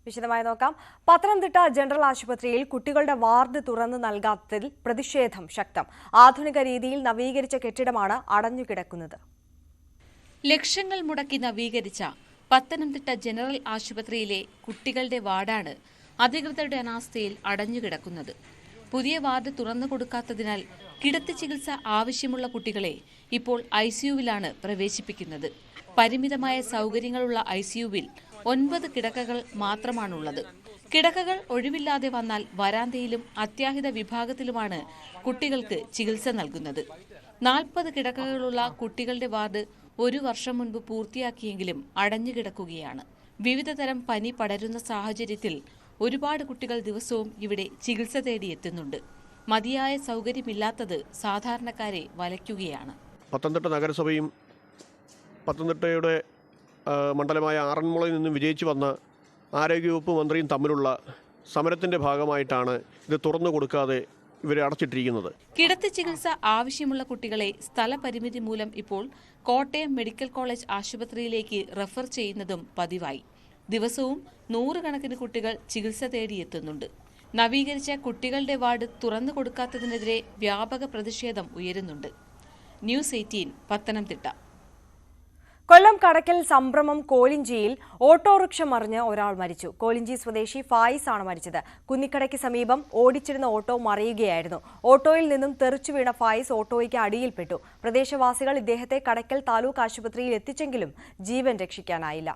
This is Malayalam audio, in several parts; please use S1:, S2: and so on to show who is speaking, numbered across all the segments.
S1: വിശദമായി നോക്കാം. പത്തനംതിട്ട ജനറൽ ആശുപത്രിയിൽ കുട്ടികളുടെ വാർഡ് തുറന്നു നൽകാത്തതിൽ പ്രതിഷേധം ശക്തം. ആധുനിക രീതിയിൽ നവീകരിച്ച കെട്ടിടമാണ് അടഞ്ഞുകിടക്കുന്നത്.
S2: ലക്ഷങ്ങൾ മുടക്കി നവീകരിച്ച പത്തനംതിട്ട ജനറൽ ആശുപത്രിയിലെ കുട്ടികളുടെ വാർഡാണ് അധികൃതരുടെ അനാസ്ഥയിൽ അടഞ്ഞുകിടക്കുന്നത്. പുതിയ വാർഡ് തുറന്നു കൊടുക്കാത്തതിനാൽ കിടത്തി ചികിത്സ ആവശ്യമുള്ള കുട്ടികളെ ഇപ്പോൾ ഐസിയുവിലാണ് പ്രവേശിപ്പിക്കുന്നത്. പരിമിതമായ സൗകര്യങ്ങളുള്ള ഐസിയുവിൽ 9 കിടക്കകൾ മാത്രമാണുള്ളത്. കിടക്കകൾ ഒഴിവില്ലാതെ വന്നാൽ വരാന്തയിലും അത്യാഹിത വിഭാഗത്തിലുമാണ് കുട്ടികൾക്ക് ചികിത്സ നൽകുന്നത്. 40 കിടക്കകളുള്ള കുട്ടികളുടെ വാർഡ് 1 വർഷം മുൻപ് പൂർത്തിയാക്കിയെങ്കിലും അടഞ്ഞുകിടക്കുകയാണ്. വിവിധതരം പനി പടരുന്ന സാഹചര്യത്തിൽ ഒരുപാട് കുട്ടികൾ ദിവസവും ഇവിടെ ചികിത്സ തേടിയെത്തുന്നുണ്ട്. മതിയായ സൗകര്യമില്ലാത്തത് സാധാരണക്കാരെ വലയ്ക്കുകയാണ്.
S3: പത്തനംതിട്ട നഗരസഭയും പത്തനംതിട്ടയുടെ മണ്ഡലമായ ആറന്മുളയിൽ നിന്നും വിജയിച്ചു വന്ന ആരോഗ്യവകുപ്പ് മന്ത്രിയും തമ്മിലുള്ള സമരത്തിന്റെ ഭാഗമായിട്ടാണ് ഇത് തുറന്നു കൊടുക്കാതെ ഇവരെ അടച്ചിട്ടിരിക്കുന്നത്.
S2: കിടത്തി ചികിത്സ ആവശ്യമുള്ള കുട്ടികളെ സ്ഥലപരിമിതി മൂലം ഇപ്പോൾ കോട്ടയം മെഡിക്കൽ കോളേജ് ആശുപത്രിയിലേക്ക് റഫർ ചെയ്യുന്നതും പതിവായി. ദിവസവും 100 കണക്കിന് കുട്ടികൾ ചികിത്സ തേടിയെത്തുന്നുണ്ട്. നവീകരിച്ച കുട്ടികളുടെ വാർഡ് തുറന്നു കൊടുക്കാത്തതിനെതിരെ വ്യാപക പ്രതിഷേധം ഉയരുന്നുണ്ട്. ന്യൂസ് 18 പത്തനംതിട്ട.
S1: കൊല്ലം കടക്കൽ സംഭ്രമം കോലിഞ്ചിയിൽ ഓട്ടോറിക്ഷ മറിഞ്ഞ് ഒരാൾ മരിച്ചു. കോലിഞ്ചി സ്വദേശി ഫായിസ് ആണ് മരിച്ചത്. കുന്നിക്കടയ്ക്ക് സമീപം ഓടിച്ചിരുന്ന ഓട്ടോ മറിയുകയായിരുന്നു. ഓട്ടോയിൽ നിന്നും തെറിച്ചു വീണ ഫായിസ് ഓട്ടോയ്ക്ക് അടിയിൽപ്പെട്ടു. പ്രദേശവാസികൾ ഇദ്ദേഹത്തെ കടക്കൽ താലൂക്ക് ആശുപത്രിയിൽ എത്തിച്ചെങ്കിലും ജീവൻ രക്ഷിക്കാനായില്ല.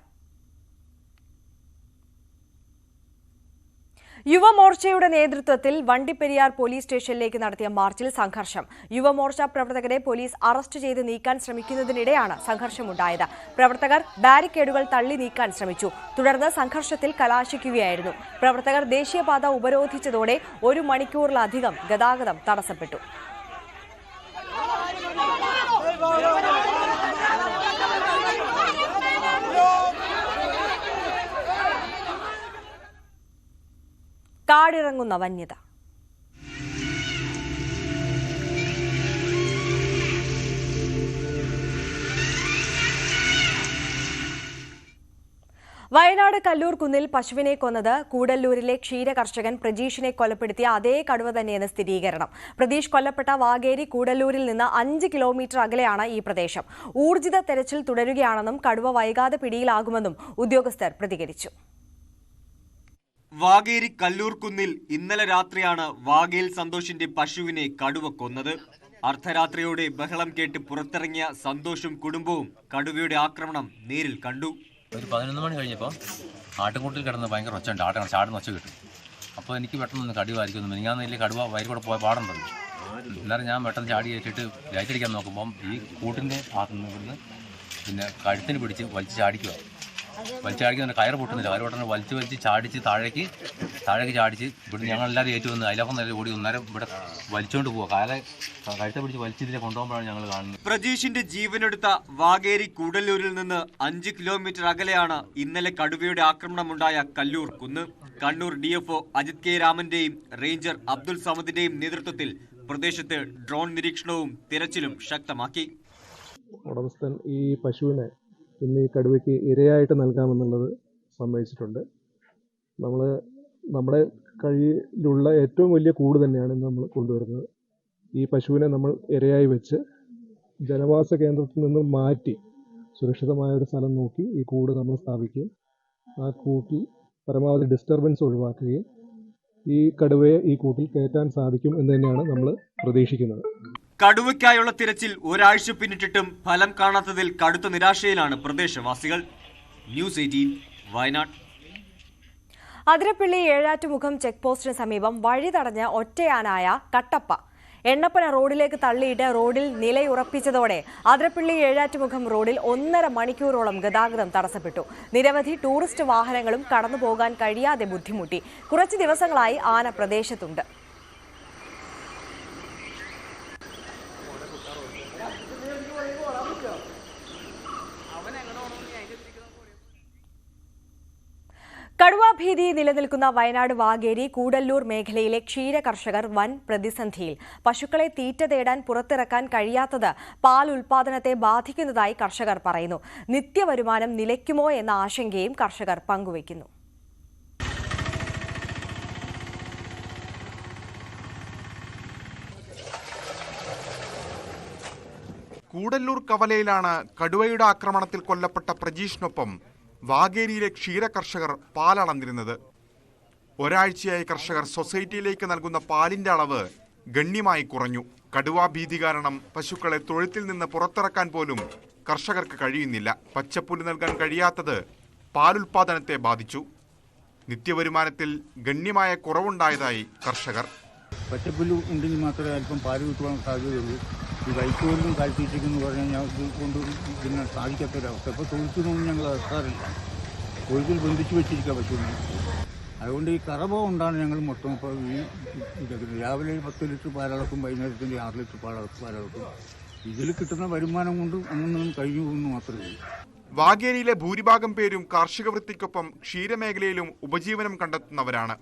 S1: യുവമോർച്ചയുടെ നേതൃത്വത്തിൽ വണ്ടിപ്പെരിയാർ പോലീസ് സ്റ്റേഷനിലേക്ക് നടത്തിയ മാർച്ചിൽ സംഘർഷം. യുവമോർച്ച പ്രവർത്തകരെ പോലീസ് അറസ്റ്റ് ചെയ്ത് നീക്കാൻ ശ്രമിക്കുന്നതിനിടെയാണ് സംഘർഷമുണ്ടായത്. പ്രവർത്തകർ ബാരിക്കേഡുകൾ തള്ളി നീക്കാൻ ശ്രമിച്ചു. തുടർന്ന് സംഘർഷത്തിൽ കലാശിക്കുകയായിരുന്നു. പ്രവർത്തകർ ദേശീയപാത ഉപരോധിച്ചതോടെ 1 മണിക്കൂറിലധികം ഗതാഗതം തടസ്സപ്പെട്ടു. കാടിറങ്ങുന്ന വന്യത. വയനാട് കല്ലൂർ കുന്നിൽ പശുവിനെ കൊന്നത് കൂടല്ലൂരിലെ ക്ഷീര കർഷകൻ പ്രജീഷിനെ കൊലപ്പെടുത്തിയ അതേ കടുവ തന്നെയെന്ന് സ്ഥിരീകരണം. പ്രതീഷ് കൊല്ലപ്പെട്ട വാഗേരി കൂടല്ലൂരിൽ നിന്ന് 5 കിലോമീറ്റർ അകലെയാണ് ഈ പ്രദേശം. ഊർജിത തെരച്ചിൽ തുടരുകയാണെന്നും കടുവ വൈകാതെ പിടിയിലാകുമെന്നും ഉദ്യോഗസ്ഥർ പ്രതികരിച്ചു.
S4: വാഗേരി കല്ലൂർ കുന്നിൽ ഇന്നലെ രാത്രിയാണ് വാഗേൽ സന്തോഷിന്റെ പശുവിനെ കടുവ കൊന്നത്. അർദ്ധരാത്രിയോടെ ബഹളം കേട്ട് പുറത്തിറങ്ങിയ സന്തോഷും കുടുംബവും കടുവയുടെ ആക്രമണം നേരിൽ കണ്ടു.
S5: ഒരു 11 മണി കഴിഞ്ഞപ്പോൾ ആട്ടുംകൂട്ടിൽ കിടന്ന് ഭയങ്കര ഒച്ചയുണ്ട്. ആട്ടം ചാടുന്ന ഒച്ച കിട്ടും. അപ്പോൾ എനിക്ക് പെട്ടെന്ന് കടുവായിരിക്കും. മിനിങ്ങാന്നില്ല കടുവ വയറിക്കൂടെ പോയ പാടുണ്ടല്ലോ. എന്നാലും ഞാൻ പെട്ടെന്ന് ചാടി വെച്ചിട്ട് ലൈറ്റ് അടിക്കാൻ നോക്കുമ്പം ഈ കൂട്ടിൻ്റെ ഭാഗത്തുനിന്ന് ഇവിടുന്ന് പിന്നെ കഴുത്തിന് പിടിച്ച് വലിച്ച് ചാടിക്കുക. വലിച്ചാടിക്കുന്ന കയറ് പൊട്ടുന്നില്ല. കയറ് പൊട്ടുന്ന വലിച്ച് ചാടിച്ച് താഴേക്ക് ചാടിച്ച് ഇവിടെ ഞങ്ങളെല്ലാവരും ഏറ്റു വന്ന് അതിലൊക്കെ നല്ല ഓടി ഒന്നേരം ഇവിടെ വലിച്ചുകൊണ്ട് പോവുക. കഴുത്തെ പിടിച്ച് വലിച്ചിതിലെ കൊണ്ടുപോകുമ്പോഴാണ് ഞങ്ങൾ കാണുന്നത്.
S4: പ്രജീഷിന്റെ ജീവനെടുത്ത വാഗേരി കൂടല്ലൂരിൽ നിന്ന് 5 കിലോമീറ്റർ അകലെയാണ് ഇന്നലെ കടുവയുടെ ആക്രമണമുണ്ടായ കല്ലൂർ കുന്ന്. കണ്ണൂർ DFO അജിത് K രാമന്റെയും റേഞ്ചർ അബ്ദുൽ സമദിന്റെയും നേതൃത്വത്തിൽ പ്രദേശത്ത് ഡ്രോൺ നിരീക്ഷണവും തിരച്ചിലും ശക്തമാക്കി.
S6: ഉടമസ്ഥൻ ഈ പശുവിനെ ഇന്ന് ഈ കടുവയ്ക്ക് ഇരയായിട്ട് നൽകാമെന്നുള്ളത് സമ്മതിച്ചിട്ടുണ്ട്. നമ്മുടെ കയ്യിലുള്ള ഏറ്റവും വലിയ കൂട് തന്നെയാണ് ഇന്ന് നമ്മൾ കൊണ്ടുവരുന്നത്. ഈ പശുവിനെ നമ്മൾ ഇരയായി വെച്ച് ജനവാസ കേന്ദ്രത്തിൽ നിന്ന് മാറ്റി സുരക്ഷിതമായ ഒരു സ്ഥലം നോക്കി ഈ കൂട് നമ്മൾ സ്ഥാപിക്കുകയും ആ കൂട്ടിൽ പരമാവധി ഡിസ്റ്റർബൻസ് ഒഴിവാക്കുകയും ഈ കടുവയെ ഈ കൂട്ടിൽ കയറ്റാൻ സാധിക്കും എന്ന് തന്നെയാണ് നമ്മൾ പ്രതീക്ഷിക്കുന്നത്.
S4: കടുവയ്ക്കായുള്ള തിരച്ചിൽ ഒരാഴ്ച പിന്നിട്ടിട്ടും ഫലം കാണാത്തതിൽ കടുത്ത നിരാശയിലാണ് പ്രദേശവാസികൾ. ന്യൂസ് 18 വയനാട്.
S1: അതിരപ്പള്ളി ഏഴാറ്റുമുഖം ചെക്ക് പോസ്റ്റിന് സമീപം വഴി തടഞ്ഞ് ഒറ്റയാനായ കട്ടപ്പ എണ്ണപ്പന റോഡിലേക്ക് തള്ളിയിട്ട് റോഡിൽ നിലയുറപ്പിച്ചതോടെ അതിരപ്പള്ളി ഏഴാറ്റുമുഖം റോഡിൽ 1.5 മണിക്കൂറോളം ഗതാഗതം തടസ്സപ്പെട്ടു. നിരവധി ടൂറിസ്റ്റ് വാഹനങ്ങളും കടന്നുപോകാൻ കഴിയാതെ ബുദ്ധിമുട്ടി. കുറച്ച് ദിവസങ്ങളായി ആന പ്രദേശത്തുണ്ട്. കടുവാഭീതി നിലനിൽക്കുന്ന വയനാട് വാഗേരി കൂടല്ലൂർ മേഖലയിലെ ക്ഷീര കർഷകർ വൻ പ്രതിസന്ധിയിൽ. പശുക്കളെ തീറ്റ തേടാൻ പുറത്തിറക്കാൻ കഴിയാത്തത് പാൽ ഉൽപാദനത്തെ ബാധിക്കുന്നതായി കർഷകർ പറയുന്നു. നിത്യവരുമാനം നിലയ്ക്കുമോ എന്ന ആശങ്കയും കർഷകർ പങ്കുവയ്ക്കുന്നു.
S7: കൂടല്ലൂർ കവലയിലാണ് കടുവയുടെ ആക്രമണത്തിൽ കൊല്ലപ്പെട്ട പ്രജീഷിനൊപ്പം വാഗേരിയിലെ ക്ഷീര കർഷകർ പാലളന്നിരുന്നത്. ഒരാഴ്ചയായി കർഷകർ സൊസൈറ്റിയിലേക്ക് നൽകുന്ന പാലിന്റെ അളവ് ഗണ്യമായി കുറഞ്ഞു. കടുവാ ഭീതി കാരണം പശുക്കളെ തൊഴുത്തിൽ നിന്ന് പുറത്തിറക്കാൻ പോലും കർഷകർക്ക് കഴിയുന്നില്ല. പച്ചപ്പുല്ല് നൽകാൻ കഴിയാത്തത് പാലുൽപാദനത്തെ ബാധിച്ചു. നിത്യവരുമാനത്തിൽ ഗണ്യമായ കുറവുണ്ടായതായി കർഷകർ.
S8: പച്ചപ്പുല്ല് ഉണ്ടെങ്കിൽ മാത്രമേ അല്പം പാല് കിട്ടുവാൻ സാധ്യതയുള്ളൂ. ഈ വൈക്കോലിനും കാൽത്തീറ്റയ്ക്കെന്ന് പറഞ്ഞാൽ ഞങ്ങൾക്ക് കൊണ്ട് പിന്നെ സാധിക്കാത്തൊരവസ്ഥ. ഇപ്പോൾ തൊഴുത്തിനൊന്നും ഞങ്ങൾ ഇറക്കാറില്ല. തൊഴുത്തിൽ ബന്ധിച്ച് വെച്ചിരിക്കുക പശുവിനെ. അതുകൊണ്ട് ഈ കറവ കൊണ്ടാണ് ഞങ്ങൾ മൊത്തം ഇപ്പോൾ ഈ ഇതൊക്കെ രാവിലെ 10 ലിറ്റർ പാലളക്കും, വൈകുന്നേരത്തിൻ്റെ 6 ലിറ്റർ പാലളക്കും. ഇതിൽ കിട്ടുന്ന വരുമാനം കൊണ്ട് ഒന്നും കഴിഞ്ഞു പോകുന്നു മാത്രമേ ഉള്ളൂ.
S7: വാഗേരിയിലെ ഭൂരിഭാഗം പേരും കാർഷിക വൃത്തിക്കൊപ്പം ക്ഷീരമേഖലയിലും ഉപജീവനം കണ്ടെത്തുന്നവരാണ്.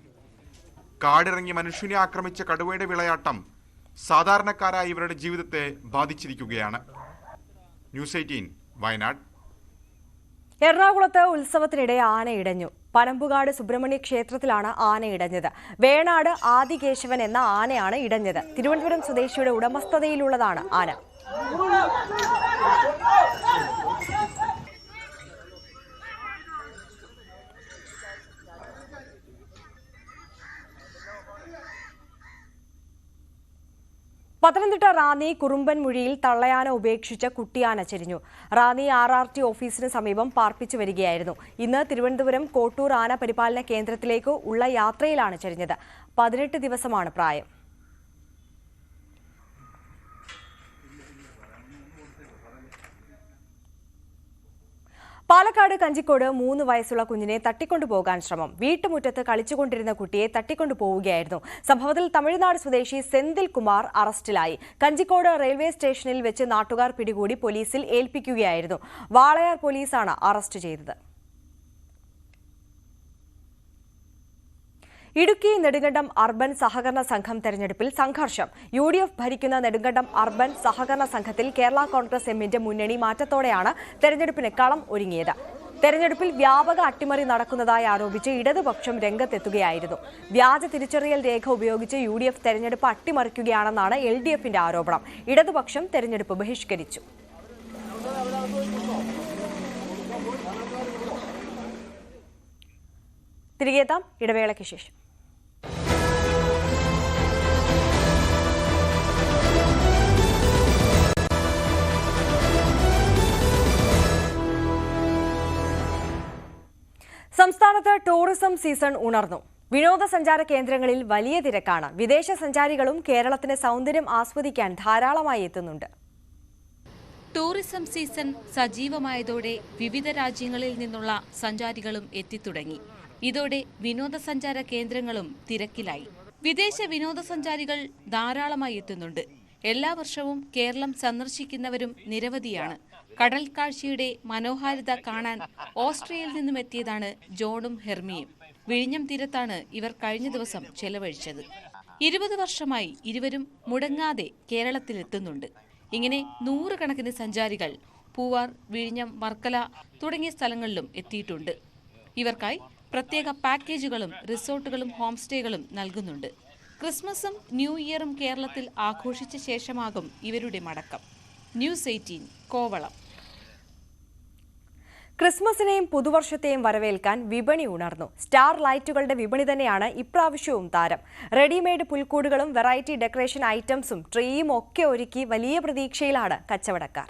S7: കാടിറങ്ങി മനുഷ്യനെ ആക്രമിച്ച കടുവയുടെ വിളയാട്ടം സാധാരണക്കാരായ ഇവരുടെ ജീവിതത്തെ ബാധിച്ചിരിക്കുകയാണ്. ന്യൂസ് 18 വയനാട്.
S1: എറണാകുളത്ത് ഉത്സവത്തിനിടെ ആന ഇടഞ്ഞു. പനമ്പുകാട് സുബ്രഹ്മണ്യ ക്ഷേത്രത്തിലാണ് ആന ഇടഞ്ഞത്. വേണാട് ആദികേശവൻ എന്ന ആനയാണ് ഇടഞ്ഞത്. തിരുവനന്തപുരം സ്വദേശിയുടെ ഉടമസ്ഥതയിലുള്ളതാണ് ആന. പത്തനംതിട്ട റാന്നി കുറുമ്പൻമുഴിയിൽ തള്ളയാന ഉപേക്ഷിച്ച കുട്ടിയാന ചെരിഞ്ഞു. റാന്നി RRT ഓഫീസിന് സമീപം പാർപ്പിച്ചു വരികയായിരുന്നു. ഇന്ന് തിരുവനന്തപുരം കോട്ടൂർ ആന പരിപാലന കേന്ദ്രത്തിലേക്ക് ഉള്ള യാത്രയിലാണ് ചെരിഞ്ഞത്. 18 ദിവസമാണ് പ്രായം. പാലക്കാട് കഞ്ചിക്കോട് 3 വയസ്സുള്ള കുഞ്ഞിനെ തട്ടിക്കൊണ്ടുപോകാൻ ശ്രമം. വീട്ടുമുറ്റത്ത് കളിച്ചുകൊണ്ടിരുന്ന കുട്ടിയെ തട്ടിക്കൊണ്ടുപോവുകയായിരുന്നു. സംഭവത്തിൽ തമിഴ്നാട് സ്വദേശി സെന്തിൽ കുമാർ അറസ്റ്റിലായി. കഞ്ചിക്കോട് റെയിൽവേ സ്റ്റേഷനിൽ വെച്ച് നാട്ടുകാർ പിടികൂടി പോലീസിൽ ഏൽപ്പിക്കുകയായിരുന്നു. വാളയാർ പോലീസാണ് അറസ്റ്റ് ചെയ്തത്. ഇടുക്കി നെടുങ്കണ്ടം അർബൻ സഹകരണ സംഘം തെരഞ്ഞെടുപ്പിൽ സംഘർഷം. UDF ഭരിക്കുന്ന നെടുങ്കണ്ടം അർബൻ സഹകരണ സംഘത്തിൽ കേരള കോൺഗ്രസ് എമ്മിന്റെ മുന്നണി മാറ്റത്തോടെയാണ് തെരഞ്ഞെടുപ്പിന് കളം ഒരുങ്ങിയത്. തെരഞ്ഞെടുപ്പിൽ വ്യാപക അട്ടിമറി നടക്കുന്നതായി ആരോപിച്ച് ഇടതുപക്ഷം രംഗത്തെത്തുകയായിരുന്നു. വ്യാജ തിരിച്ചറിയൽ രേഖ ഉപയോഗിച്ച് UDF തെരഞ്ഞെടുപ്പ് അട്ടിമറിക്കുകയാണെന്നാണ് LDFന്റെ ആരോപണം. ഇടതുപക്ഷം തെരഞ്ഞെടുപ്പ് ബഹിഷ്കരിച്ചു. തിരികെ എത്താം ഇടവേളയ്ക്ക് ശേഷം. സംസ്ഥാനത്ത് ടൂറിസം സീസൺ ഉണർന്നു. വിനോദസഞ്ചാര കേന്ദ്രങ്ങളിൽ വലിയ തിരക്കാണ്. വിദേശ സഞ്ചാരികളും കേരളത്തിന്റെ സൗന്ദര്യം ആസ്വദിക്കാൻ ധാരാളമായി എത്തുന്നുണ്ട്.
S2: ടൂറിസം സീസൺ സജീവമായതോടെ വിവിധ രാജ്യങ്ങളിൽ നിന്നുള്ള സഞ്ചാരികളും എത്തിത്തുടങ്ങി. ഇതോടെ വിനോദസഞ്ചാര കേന്ദ്രങ്ങളും തിരക്കിലായി. വിദേശ വിനോദസഞ്ചാരികൾ ധാരാളമായി എത്തുന്നുണ്ട്. എല്ലാ വർഷവും കേരളം സന്ദർശിക്കുന്നവരും നിരവധിയാണ്. കടൽ കാഴ്ചയുടെ മനോഹാരിത കാണാൻ ഓസ്ട്രിയയിൽ നിന്നും എത്തിയതാണ് ജോണും ഹെർമിയും. വിഴിഞ്ഞം തീരത്താണ് ഇവർ കഴിഞ്ഞ ദിവസം ചെലവഴിച്ചത്. 20 വർഷമായി ഇരുവരും മുടങ്ങാതെ കേരളത്തിലെത്തുന്നുണ്ട്. ഇങ്ങനെ 100 കണക്കിന് സഞ്ചാരികൾ പൂവാർ, വിഴിഞ്ഞം, വർക്കല തുടങ്ങിയ സ്ഥലങ്ങളിലും എത്തിയിട്ടുണ്ട്. ഇവർക്കായി പ്രത്യേക പാക്കേജുകളും റിസോർട്ടുകളും ഹോം സ്റ്റേകളും നൽകുന്നുണ്ട്. ക്രിസ്മസും ന്യൂ ഇയറും കേരളത്തിൽ ആഘോഷിച്ച ശേഷമാകും ഇവരുടെ മടക്കം. ന്യൂസ് 18 കോവളം.
S1: ക്രിസ്മസിനെയും പുതുവർഷത്തെയും വരവേൽക്കാൻ വിപണി ഉണർന്നു. സ്റ്റാർ ലൈറ്റുകളുടെ വിപണി തന്നെയാണ് ഇപ്രാവശ്യവും താരം. റെഡിമെയ്ഡ് പുൽക്കൂടുകളും വെറൈറ്റി ഡെക്കറേഷൻ ഐറ്റംസും ട്രീയും ഒക്കെ ഒരുക്കി വലിയ പ്രതീക്ഷയിലാണ് കച്ചവടക്കാർ.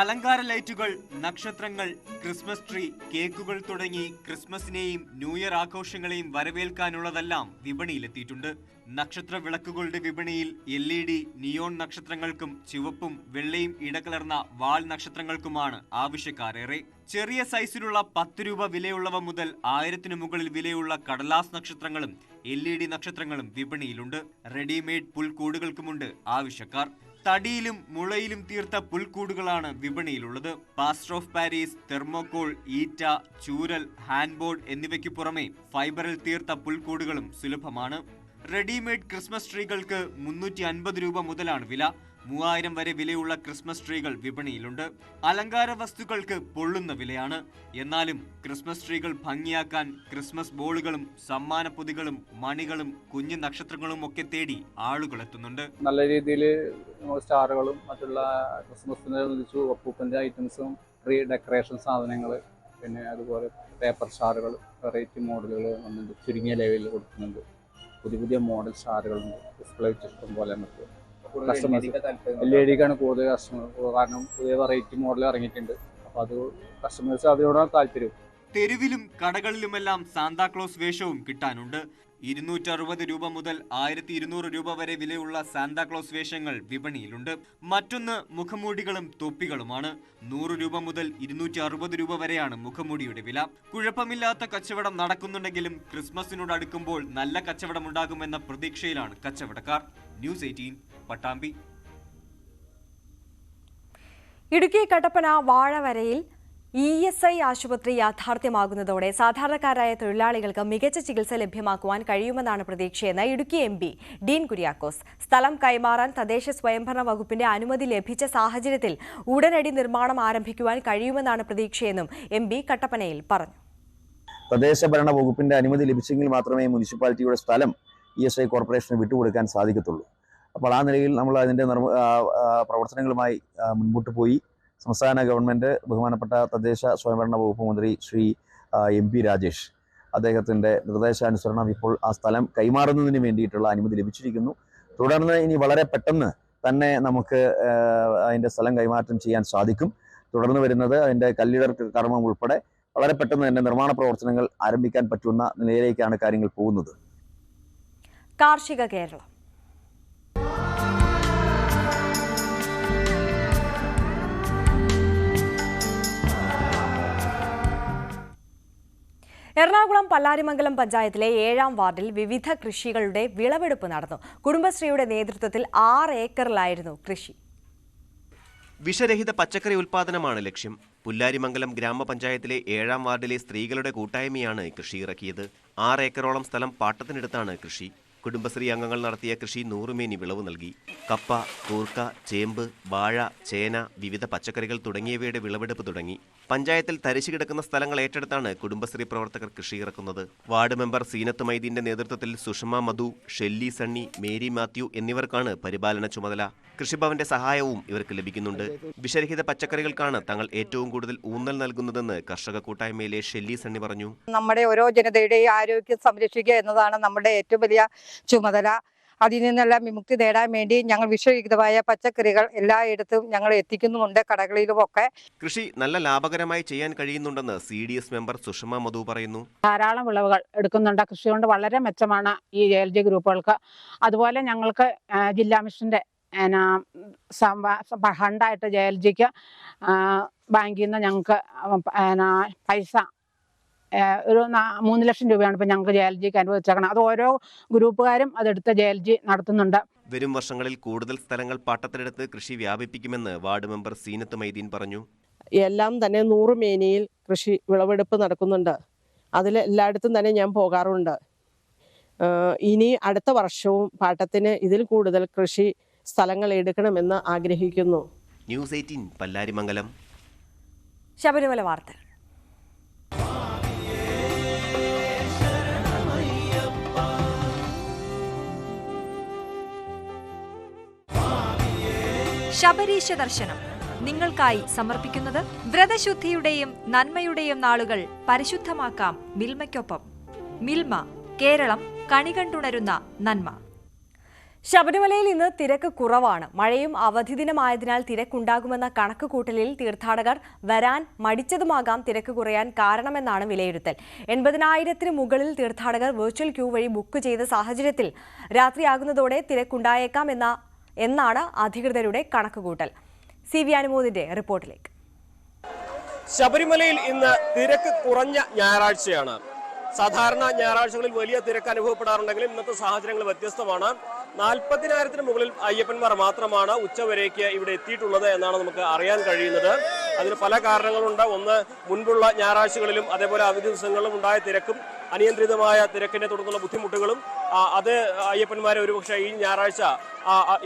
S4: അലങ്കാര ലൈറ്റുകൾ, നക്ഷത്രങ്ങൾ, ക്രിസ്മസ് ട്രീ, കേക്കുകൾ തുടങ്ങി ക്രിസ്മസിനെയും ന്യൂ ഇയർ ആഘോഷങ്ങളെയും വരവേൽക്കാനുള്ളതെല്ലാം വിപണിയിലെത്തിയിട്ടുണ്ട്. നക്ഷത്ര വിളക്കുകളുടെ വിപണിയിൽ LED, നിയോൺ നക്ഷത്രങ്ങൾക്കും ചുവപ്പും വെള്ളയും ഇടകലർന്ന വാൾ നക്ഷത്രങ്ങൾക്കുമാണ് ആവശ്യക്കാരേറെ. ചെറിയ സൈസിലുള്ള 10 രൂപ വിലയുള്ളവ മുതൽ 1000-ന് മുകളിൽ വിലയുള്ള കടലാസ് നക്ഷത്രങ്ങളും LED നക്ഷത്രങ്ങളും വിപണിയിലുണ്ട്. റെഡിമെയ്ഡ് പുൽക്കൂടുകൾക്കുമുണ്ട് ആവശ്യക്കാർ. തടിയിലും മുളയിലും തീർത്ത പുൽക്കൂടുകളാണ് വിപണിയിലുള്ളത്. പ്ലാസ്റ്റർ ഓഫ് പാരീസ്, തെർമോകോൾ, ഈറ്റ, ചൂരൽ, ഹാൻഡ്ബോർഡ് എന്നിവയ്ക്ക് പുറമെ ഫൈബറിൽ തീർത്ത പുൽക്കൂടുകളും സുലഭമാണ്. റെഡിമെയ്ഡ് ക്രിസ്മസ് ട്രീകൾക്ക് 350 രൂപ മുതലാണ് വില. 3000 വരെ വിലയുള്ള ക്രിസ്മസ് ട്രീകൾ വിപണിയിലുണ്ട്. അലങ്കാര വസ്തുക്കൾക്ക് പൊള്ളുന്ന വിലയാണ്. എന്നാലും ക്രിസ്മസ് ട്രീകൾ ഭംഗിയാക്കാൻ ക്രിസ്മസ് ബോളുകളും സമ്മാന പൊതികളും മണികളും കുഞ്ഞു നക്ഷത്രങ്ങളും ഒക്കെ തേടി ആളുകൾ എത്തുന്നുണ്ട്.
S9: നല്ല രീതിയിൽ സ്റ്റാറുകളും മറ്റുള്ള ക്രിസ്മസിനനുസരിച്ച് ഒപ്പൂപ്പൻ്റെ ഐറ്റംസും ട്രീ ഡെക്കറേഷൻ സാധനങ്ങൾ, പിന്നെ അതുപോലെ പേപ്പർ സ്റ്റാറുകൾ വെറൈറ്റി മോഡലുകൾ വന്നിട്ടുണ്ട്. ചുരുങ്ങിയ ലെവലിൽ കൊടുക്കുന്നുണ്ട്. പുതിയ മോഡൽ സ്റ്റാറുകളുണ്ട്. ഡിസ്പ്ലേ വെച്ച് ഇഷ്ടം പോലെ നമുക്ക് കസ്റ്റമേഴ്സ് LED-ക്കാണ് കൂടുതൽ കസ്റ്റമർ, കാരണം പുതിയ വെറൈറ്റി മോഡൽ ഇറങ്ങിയിട്ടുണ്ട്. അപ്പോൾ അത് കസ്റ്റമേഴ്സ് അതിനോടാണ് താല്പര്യം.
S4: തെരുവിലും കടകളിലുമെല്ലാം സാന്താക്ലോസ് വേഷവും കിട്ടാനുണ്ട്. 260 രൂപ മുതൽ 1200 രൂപ വരെ വിലയുള്ള സാന്താക്ലോസ് വേഷങ്ങൾ വിപണിയിലുണ്ട്. മറ്റൊന്ന് മുഖംമൂടികളും തൊപ്പികളുമാണ്. 100 രൂപ മുതൽ 260 രൂപ വരെയാണ് മുഖംമൂടിയുടെ വില. കുഴപ്പമില്ലാത്ത കച്ചവടം നടക്കുന്നുണ്ടെങ്കിലും ക്രിസ്മസിനോട് അടുക്കുമ്പോൾ നല്ല കച്ചവടമുണ്ടാകുമെന്ന പ്രതീക്ഷയിലാണ് കച്ചവടക്കാർ. ന്യൂസ് 18 പട്ടാമ്പി.
S1: ഇടുക്കി കട്ടപ്പന വാഴവരയിൽ ESI ആശുപത്രി യാഥാർത്ഥ്യമാകുന്നതോടെ സാധാരണക്കാരായ തൊഴിലാളികൾക്ക് മികച്ച ചികിത്സ ലഭ്യമാക്കുവാൻ കഴിയുമെന്നാണ് പ്രതീക്ഷയെന്ന് ഇടുക്കി MP ഡീൻ കുര്യാക്കോസ്. സ്ഥലം കൈമാറാൻ തദ്ദേശ സ്വയംഭരണ വകുപ്പിന്റെ അനുമതി ലഭിച്ച സാഹചര്യത്തിൽ ഉടനടി നിർമ്മാണം ആരംഭിക്കുവാൻ കഴിയുമെന്നാണ് പ്രതീക്ഷയെന്നും MP കട്ടപ്പനയിൽ പറഞ്ഞു.
S10: തദ്ദേശ ഭരണ വകുപ്പിന്റെ അനുമതി ലഭിച്ചെങ്കിൽ മാത്രമേ മുനിസിപ്പാലിറ്റിയുടെ സ്ഥലം ESI കോർപ്പറേഷന് വിട്ടുകൊടുക്കാൻ സാധിക്കത്തുള്ളൂ. അപ്പോൾ ആ നിലയിൽ നമ്മൾ അതിൻ്റെ പ്രവർത്തനങ്ങളുമായി മുൻപോട്ട് പോയി. സംസ്ഥാന ഗവൺമെൻറ് ബഹുമാനപ്പെട്ട തദ്ദേശ സ്വയംഭരണ വകുപ്പ് മന്ത്രി ശ്രീ MP രാജേഷ് അദ്ദേഹത്തിൻ്റെ നിർദ്ദേശാനുസരണം ഇപ്പോൾ ആ സ്ഥലം കൈമാറുന്നതിന് വേണ്ടിയിട്ടുള്ള അനുമതി ലഭിച്ചിരിക്കുന്നു. തുടർന്ന് ഇനി വളരെ പെട്ടെന്ന് തന്നെ നമുക്ക് അതിൻ്റെ സ്ഥലം കൈമാറ്റം ചെയ്യാൻ സാധിക്കും. തുടർന്ന് വരുന്നത് അതിൻ്റെ കല്ലിടർ കർമ്മം ഉൾപ്പെടെ വളരെ പെട്ടെന്ന് തന്നെ നിർമ്മാണ പ്രവർത്തനങ്ങൾ ആരംഭിക്കാൻ പറ്റുന്ന നിലയിലേക്കാണ് കാര്യങ്ങൾ പോകുന്നത്.
S1: കാർഷിക കേരളം. എറണാകുളം പല്ലാരിമംഗലം പഞ്ചായത്തിലെ 7ാം വാർഡിൽ വിവിധ കൃഷികളുടെ വിളവെടുപ്പ് നടന്നു. കുടുംബശ്രീയുടെ നേതൃത്വത്തിൽ 6 ഏക്കറിലായിരുന്നു കൃഷി.
S11: വിഷരഹിത പച്ചക്കറി ഉൽപാദനമാണ് ലക്ഷ്യം. പുല്ലാരിമംഗലം ഗ്രാമപഞ്ചായത്തിലെ 7ാം വാർഡിലെ സ്ത്രീകളുടെ കൂട്ടായ്മയാണ് കൃഷി ഇറക്കിയത്. 6 ഏക്കറോളം സ്ഥലം പാട്ടത്തിനെടുത്താണ് കൃഷി. കുടുംബശ്രീ അംഗങ്ങൾ നടത്തിയ കൃഷി 100 മേനി വിളവ് നൽകി. കപ്പ, കൂർക്ക, ചേമ്പ്, വാഴ, ചേന, വിവിധ പച്ചക്കറികൾ തുടങ്ങിയവയുടെ വിളവെടുപ്പ് തുടങ്ങി. പഞ്ചായത്തിൽ തരിശു കിടക്കുന്ന സ്ഥലങ്ങൾ ഏറ്റെടുത്താണ് കുടുംബശ്രീ പ്രവർത്തകർ കൃഷി ഇറക്കുന്നത്. വാർഡ് മെമ്പർ സീനത്ത് മൈദീന്റെ നേതൃത്വത്തിൽ സുഷമ മധു, ഷെല്ലി സണ്ണി, മേരി മാത്യു എന്നിവർക്കാണ് പരിപാലന ചുമതല. കൃഷിഭവന്റെ സഹായവും ഇവർക്ക് ലഭിക്കുന്നുണ്ട്. വിഷരഹിത പച്ചക്കറികൾക്കാണ് തങ്ങൾ ഏറ്റവും കൂടുതൽ ഊന്നൽ നൽകുന്നതെന്ന് കർഷക കൂട്ടായ്മയിലെ ഷെല്ലി സണ്ണി പറഞ്ഞു.
S12: നമ്മുടെ ഓരോ ജനതയുടെയും ആരോഗ്യം സംരക്ഷിക്കുക എന്നതാണ് നമ്മുടെ ഏറ്റവും വലിയ ചുമതല. അതിൽ നിന്നെല്ലാം വിമുക്തി നേടാൻ വേണ്ടി ഞങ്ങൾ വിഷരഹിതമായ പച്ചക്കറികൾ എല്ലായിടത്തും ഞങ്ങൾ എത്തിക്കുന്നുമുണ്ട്, കടകളിലുമൊക്കെ.
S11: കൃഷി നല്ല ലാഭകരമായി ചെയ്യാൻ കഴിയുന്നുണ്ടെന്ന് CDS മെമ്പർ സുഷമ മധു പറയുന്നു.
S13: ധാരാളം വിളവുകൾ എടുക്കുന്നുണ്ട്. കൃഷി കൊണ്ട് വളരെ മെച്ചമാണ് ഈ JLG ഗ്രൂപ്പുകൾക്ക്. അതുപോലെ ഞങ്ങൾക്ക് ജില്ലാ മിഷന്റെ ഫണ്ടായിട്ട് JLGക്ക് ബാങ്കിൽ നിന്ന് ഞങ്ങൾക്ക് പൈസ ഒരു 3 ലക്ഷം രൂപയാണ് ഇപ്പം ഞങ്ങൾക്ക് JLGക്ക് അനുവദിച്ചേക്കണം. അത് ഓരോ ഗ്രൂപ്പുകാരും അതെടുത്ത് JLG നടത്തുന്നുണ്ട്.
S11: വരും വർഷങ്ങളിൽ കൂടുതൽ സ്ഥലങ്ങൾ പാട്ടത്തിനെടുത്ത് കൃഷി വ്യാപിപ്പിക്കുമെന്ന് വാർഡ് മെമ്പർ സീനത്ത് മൈദീൻ പറഞ്ഞു.
S14: എല്ലാം തന്നെ 100 മേനിയിൽ കൃഷി വിളവെടുപ്പ് നടക്കുന്നുണ്ട്. അതിൽ എല്ലായിടത്തും തന്നെ ഞാൻ പോകാറുണ്ട്. ഇനി അടുത്ത വർഷവും പാട്ടത്തിന് ഇതിൽ കൂടുതൽ കൃഷി സ്ഥലങ്ങൾ എടുക്കണമെന്ന് ആഗ്രഹിക്കുന്നു.
S11: ന്യൂസ് 18 പല്ലാരിമംഗലം.
S1: ശബരിമല വാർത്തകൾ.
S15: ശബരീശ ദർശനം നിങ്ങൾക്കായി സമർപ്പിക്കുന്നത് വ്രതശുദ്ധിയുടെയും നന്മയുടെയും നാളുകൾ പരിശുദ്ധമാക്കാം മിൽമയ്ക്കൊപ്പം. മിൽമ, കേരളം കണികണ്ടുണരുന്ന നന്മ.
S1: ശബരിമലയിൽ ഇന്ന് തിരക്ക് കുറവാണ്. മഴയും അവധി ദിനമായതിനാൽ തിരക്കുണ്ടാകുമെന്ന കണക്കുകൂട്ടലിൽ തീർത്ഥാടകർ വരാൻ മടിച്ചതുമാകാം തിരക്ക് കുറയാൻ കാരണമെന്നാണ് വിലയിരുത്തൽ. 80,000-ന് മുകളിൽ തീർത്ഥാടകർ വെർച്വൽ ക്യൂ വഴി ബുക്ക് ചെയ്ത സാഹചര്യത്തിൽ രാത്രിയാകുന്നതോടെ തിരക്കുണ്ടായേക്കാം എന്നാണ് അധികൃതരുടെ കണക്കുകൂട്ടൽ. CV അനുമോദിന്റെ റിപ്പോർട്ടിലേക്ക്.
S16: ശബരിമലയിൽ ഇന്ന് തിരക്ക് കുറഞ്ഞ ഞായറാഴ്ചയാണ്. സാധാരണ ഞായറാഴ്ചകളിൽ വലിയ തിരക്ക് അനുഭവപ്പെടാറുണ്ടെങ്കിലും ഇന്നത്തെ സാഹചര്യങ്ങൾ വ്യത്യസ്തമാണ്. 40,000-ന് മുകളിൽ അയ്യപ്പന്മാർ മാത്രമാണ് ഉച്ചവരേക്ക് ഇവിടെ എത്തിയിട്ടുള്ളത് എന്നാണ് നമുക്ക് അറിയാൻ കഴിയുന്നത്. അതിന് പല കാരണങ്ങളുണ്ട്. ഒന്ന്, മുൻപുള്ള ഞായറാഴ്ചകളിലും അതേപോലെ അവധി ദിവസങ്ങളിലും ഉണ്ടായ തിരക്കും അനിയന്ത്രിതമായ തിരക്കിനെ തുടർന്നുള്ള ബുദ്ധിമുട്ടുകളും അത് അയ്യപ്പന്മാരെ ഒരുപക്ഷെ ഈ ഞായറാഴ്ച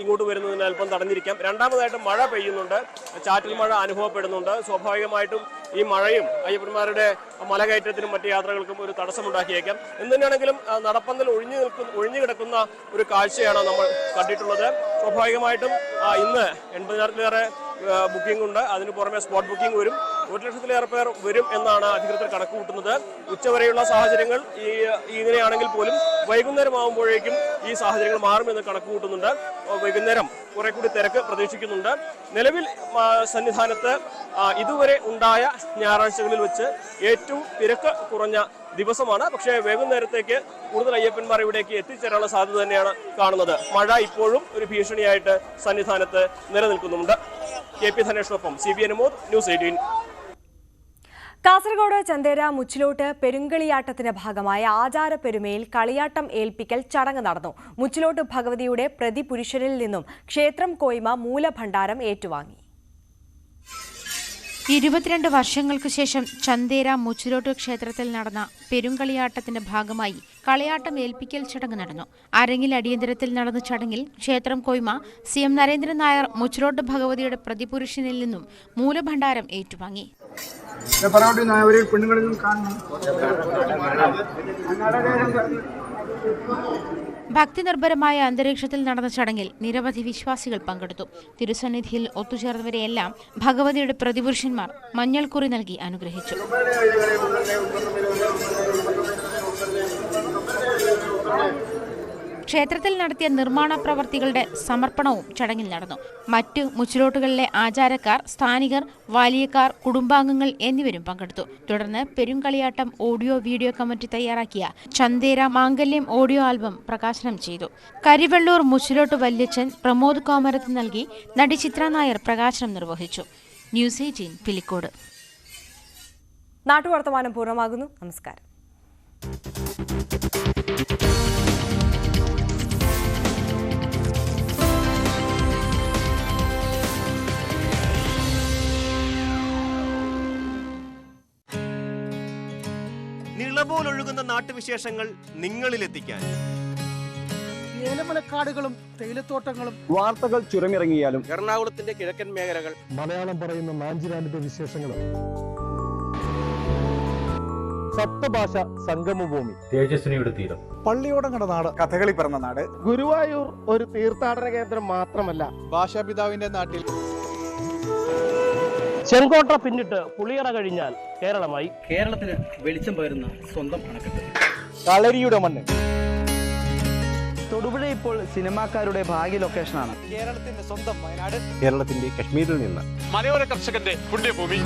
S16: ഇങ്ങോട്ട് വരുന്നതിന് അല്പം തടഞ്ഞിരിക്കാം. രണ്ടാമതായിട്ട് മഴ പെയ്യുന്നുണ്ട്, ചാറ്റൽ മഴ അനുഭവപ്പെടുന്നുണ്ട്. സ്വാഭാവികമായിട്ടും ഈ മഴയും അയ്യപ്പന്മാരുടെ മലകയറ്റത്തിനും മറ്റു യാത്രകൾക്കും ഒരു തടസ്സമുണ്ടാക്കിയേക്കാം. എന്തുതന്നെയാണെങ്കിലും നടപ്പന്തൽ ഒഴിഞ്ഞു കിടക്കുന്ന ഒരു കാഴ്ചയാണ് നമ്മൾ കണ്ടിട്ടുള്ളത്. സ്വാഭാവികമായിട്ടും ഇന്ന് 80,000-ലേറെ ബുക്കിംഗ് ഉണ്ട്. അതിന് പുറമെ സ്പോട്ട് ബുക്കിംഗ് വരും. 1,00,000-ലേറെ പേർ വരും എന്നാണ് അധികൃതർ കണക്ക് കൂട്ടുന്നത്. ഉച്ചവരെയുള്ള സാഹചര്യങ്ങൾ ഇങ്ങനെയാണെങ്കിൽ പോലും വൈകുന്നേരമാകുമ്പോഴേക്കും ഈ സാഹചര്യങ്ങൾ മാറുമെന്ന് കണക്ക് കൂട്ടുന്നുണ്ട്. വൈകുന്നേരം കുറെ കൂടി തിരക്ക് പ്രതീക്ഷിക്കുന്നുണ്ട്. നിലവിൽ സന്നിധാനത്ത് ഇതുവരെ ഉണ്ടായ ഞായറാഴ്ചകളിൽ വെച്ച് ഏറ്റവും തിരക്ക് കുറഞ്ഞ ദിവസമാണ്. പക്ഷേ വൈകുന്നേരത്തേക്ക് കൂടുതൽ അയ്യപ്പന്മാർ ഇവിടേക്ക് എത്തിച്ചേരാനുള്ള സാധ്യത തന്നെയാണ് കാണുന്നത്. മഴ ഇപ്പോഴും ഒരു ഭീഷണിയായിട്ട് സന്നിധാനത്ത് നിലനിൽക്കുന്നുണ്ട്. KP ധനേഷിനൊപ്പം CBN മോദ്, ന്യൂസ് 18.
S1: കാസർഗോഡ് ചന്തേര മുച്ചിലോട്ട് പെരുങ്കളിയാട്ടത്തിന്റെ ഭാഗമായ ആചാരപ്പെരുമയിൽ കളിയാട്ടം ഏൽപ്പിക്കൽ ചടങ്ങ് നടന്നു. മുച്ചിലോട്ട് ഭഗവതിയുടെ പ്രതിപുരുഷനിൽ നിന്നും ക്ഷേത്രം കോയ്മ മൂലഭണ്ഡാരം ഏറ്റുവാങ്ങി.
S17: 22 വർഷങ്ങൾക്ക് ശേഷം ചന്തേര മുച്ചിലോട്ട് ക്ഷേത്രത്തിൽ നടന്ന പെരുങ്കളിയാട്ടത്തിന്റെ ഭാഗമായി കളിയാട്ടം ഏൽപ്പിക്കൽ ചടങ്ങ് നടന്നു. അരങ്ങിൽ അടിയന്തരത്തിൽ നടന്ന ചടങ്ങിൽ ക്ഷേത്രം കോയ്മ CM നരേന്ദ്രൻ നായർ മുച്ചിലോട്ട് ഭഗവതിയുടെ പ്രതിപുരുഷനിൽ നിന്നും മൂലഭണ്ഡാരം ഏറ്റുവാങ്ങി. ഭക്തിനിർഭരമായ അന്തരീക്ഷത്തിൽ നടന്ന ചടങ്ങിൽ നിരവധി വിശ്വാസികൾ പങ്കെടുത്തു. തിരുസന്നിധിയിൽ ഒത്തുചേർന്നവരെയെല്ലാം ഭഗവതിയുടെ പ്രതിപുരുഷന്മാർ മഞ്ഞൾക്കുറി നൽകി അനുഗ്രഹിച്ചു. ക്ഷേത്രത്തിൽ നടത്തിയ നിർമ്മാണ പ്രവർത്തികളുടെ സമർപ്പണവും ചടങ്ങിൽ നടന്നു. മറ്റു മുച്ചിലോട്ടുകളിലെ ആചാരക്കാർ, സ്ഥാനികർ, വാലിയക്കാർ, കുടുംബാംഗങ്ങൾ എന്നിവരും പങ്കെടുത്തു. തുടർന്ന് പെരുങ്കളിയാട്ടം ഓഡിയോ വീഡിയോ കമ്മിറ്റി തയ്യാറാക്കിയ ചന്തേര മാംഗല്യം ഓഡിയോ ആൽബം പ്രകാശനം ചെയ്തു. കരിവെള്ളൂർ മുച്ചിലോട്ട് വല്യച്ഛൻ പ്രമോദ് കോമരത്ത് നൽകി നടി ചിത്ര നായർ പ്രകാശനം നിർവഹിച്ചു. ന്യൂസ് 18 പിലിക്കോട്.
S1: നാട്ടുവർത്തമാനം പൂർണ്ണമാകുന്നു. നമസ്കാരം.
S11: നിളപോലൊഴുകുന്ന നാട്ടുവിശേഷങ്ങൾ നിങ്ങളിലെത്തിക്കാൻ
S18: ഏലമലക്കാടുകളും തേയിലത്തോട്ടങ്ങളും
S19: വാർത്തകൾ ചുരമിറങ്ങിയാലും
S16: എറണാകുളത്തിന്റെ കിഴക്കൻ മേഖലകൾ,
S6: മലയാളം പറയുന്ന മാഞ്ചിരാണ്ടിന്റെ വിശേഷങ്ങളും സപ്തഭാഷ സംഗമഭൂമി,
S19: തേജസ്വിനിയുടെ തീരം,
S18: പള്ളിയോടങ്ങളുടെ നാട്, കഥകളി പിറന്ന നാട്,
S14: ഗുരുവായൂർ ഒരു തീർത്ഥാടന കേന്ദ്രം മാത്രമല്ല,
S18: ഭാഷാപിതാവിന്റെ നാട്ടിൽ
S20: ചെങ്കോട്ട പിന്നിട്ട് പുളിയറ കഴിഞ്ഞാൽ കേരളമായി.
S19: കേരളത്തിന് വെളിച്ചം പകരുന്ന സ്വന്തം അണക്കെട്ട്,
S18: കളരിയുടെ മണ്ണ്.
S19: തൊടുപുഴ ഇപ്പോൾ സിനിമാക്കാരുടെ ഭാഗ്യ ലൊക്കേഷനാണ്.
S18: കേരളത്തിന്റെ സ്വന്തം വയനാട്,
S19: കേരളത്തിന്റെ കശ്മീരിൽ നിന്ന്
S16: മലയോര കർഷകന്റെ പുണ്യഭൂമി.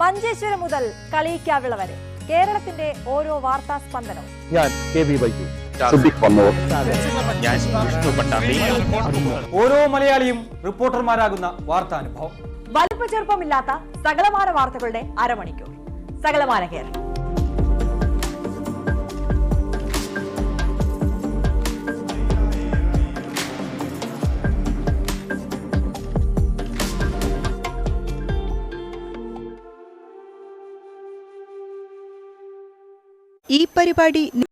S1: മഞ്ചേശ്വരം മുതൽ കളിയിക്കാവിള വരെ കേരളത്തിന്റെ ഓരോ വാർത്താ സ്പന്ദനവും.
S6: ഞാൻ KB ബൈജു.
S19: ഓരോ മലയാളിയും റിപ്പോർട്ടർമാരാകുന്ന വാർത്താനുഭവം.
S1: വലിപ്പചെറുപ്പമില്ലാത്ത സകലമാന വാർത്തകളുടെ അരമണിക്കൂർ. സകലമാന കേരളം.
S21: ഈ പരിപാടി